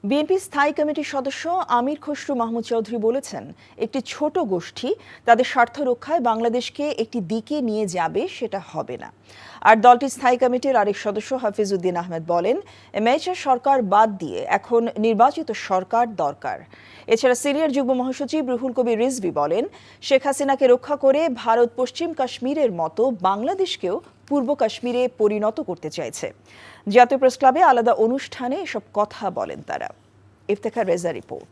BNP স্থায়ী কমিটির সদস্য আমির খসরু মাহমুদ চৌধুরী বলেছেন, একটি ছোট গোষ্ঠী তাদের স্বার্থ রক্ষায় বাংলাদেশকে একটি দিকে নিয়ে যাবে, সেটা হবে না। আর দলটির স্থায়ী কমিটির আরেক সদস্য হাফিজ উদ্দিন আহমেদ বলেন, মেচর সরকার বাদ দিয়ে এখন নির্বাচিত সরকার দরকার। এছাড়া সিরিয়ার যুগ্ম মহাসচিব রুহুল কবির রিজভী বলেন, শেখ হাসিনাকে রক্ষা করে ভারত পশ্চিম কাশ্মীরের মতো বাংলাদেশকেও পূর্ব কাশ্মীরে পরিণত করতে চাইছে। জাতীয় প্রেস ক্লাবে আলাদা অনুষ্ঠানে এসব কথা বলেন তারা। ইফতেখার রেজা রিপোর্ট।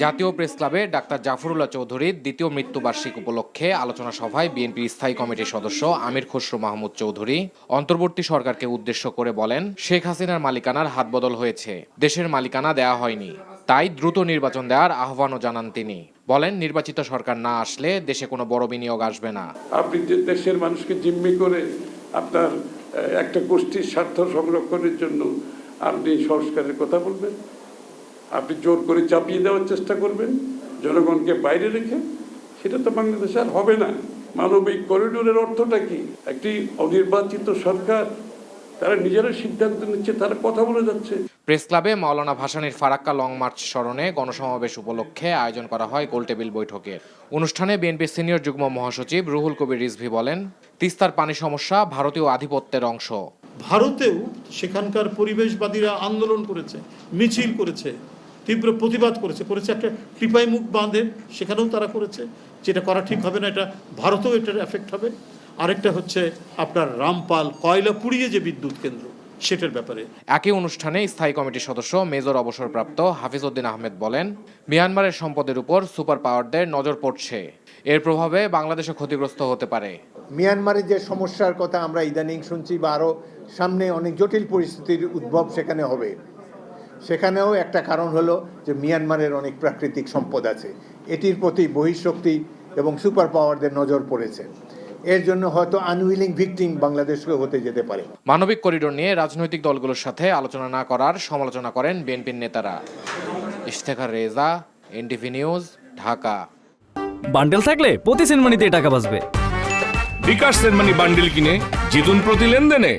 জাতীয় প্রেস ক্লাবে ডাক্তার জাফরুল্লাহ চৌধুরীর দ্বিতীয় মৃত্যুবার্ষিকী উপলক্ষে আলোচনা সভায় বিএনপির স্থায়ী কমিটির সদস্য আমির খসরু মাহমুদ চৌধুরী অন্তর্বর্তী সরকারকে উদ্দেশ্য করে বলেন, শেখ হাসিনার মালিকানার হাতবদল হয়েছে, দেশের মালিকানা দেয়া হয়নি, তাই দ্রুত নির্বাচন দেওয়ার আহ্বানও জানান তিনি। বলেন, নির্বাচিত সরকার না আসলে দেশে কোনো বড় বিনিয়োগ আসবে না। আপনি যে দেশের মানুষকে জিম্মি করে আপনার একটা গোষ্ঠীর স্বার্থ সংরক্ষণের জন্য আপনি সংস্কারের কথা বলবেন, আপনি জোর করে চাপিয়ে দেওয়ার চেষ্টা করবেন জনগণকে বাইরে রেখে, সেটা তো বাংলাদেশে আর হবে না। মানবিক করিডোরের অর্থটা কি? একটি অনির্বাচিত সরকার, তারা নিজেরা সিদ্ধান্ত নিচ্ছে, তারা কথা বলে যাচ্ছে। প্রেস ক্লাবে মাওলানা ভাসানীর ফারাক্কা লং মার্চ স্মরণে গণসমাবেশ উপলক্ষে আয়োজন করা হয় গোলটেবিল বৈঠকের। অনুষ্ঠানে বিএনপির সিনিয়র যুগ্ম মহাসচিব রুহুল কবির রিজভী বলেন, তিস্তার পানি সমস্যা ভারতীয় আধিপত্যের অংশ। ভারতেও সেখানকার পরিবেশবাদীরা আন্দোলন করেছে, মিছিল করেছে, তীব্র প্রতিবাদ করেছে একটা টিপাই মুখ বাঁধে, সেখানেও তারা করেছে। যেটা করা ঠিক হবে না, এটা ভারতেও এটার এফেক্ট হবে। আরেকটা হচ্ছে আপনার রামপাল কয়লা পুড়িয়ে যে বিদ্যুৎ কেন্দ্র, সেটার ব্যাপারে। একই অনুষ্ঠানে স্থায়ী কমিটির সদস্য মেজর অবসরপ্রাপ্ত হাফিজ উদ্দিন আহমেদ বলেন, মিয়ানমারের সম্পদের উপর সুপার পাওয়ারদের নজর পড়ছে, এর প্রভাবে বাংলাদেশও ক্ষতিগ্রস্ত হতে পারে। মিয়ানমারের যে সমস্যার কথা আমরা ইদানিং শুনছি বা আরও সামনে অনেক জটিল পরিস্থিতির উদ্ভব সেখানে হবে, সেখানেও একটা কারণ হলো যে মিয়ানমারের অনেক প্রাকৃতিক সম্পদ আছে, এটির প্রতি বহিঃশক্তি এবং সুপার পাওয়ারদের নজর পড়েছে। এর জন্য হয়তো আনউইলিং ভিকটিম বাংলাদেশকে হতে যেতে পারে। মানবিক করিডোর নিয়ে রাজনৈতিক দলগুলোর সাথে আলোচনা না করার সমালোচনা করেন বিএনপির নেতারা। Iftekhar Reza, NTV news, Dhaka. Bundle থাকলে প্রতি সেনমানিতে টাকা বাঁচবে। বিকাশ সেনমানি বান্ডেল কিনে জিতুন প্রতি লেনদেনে।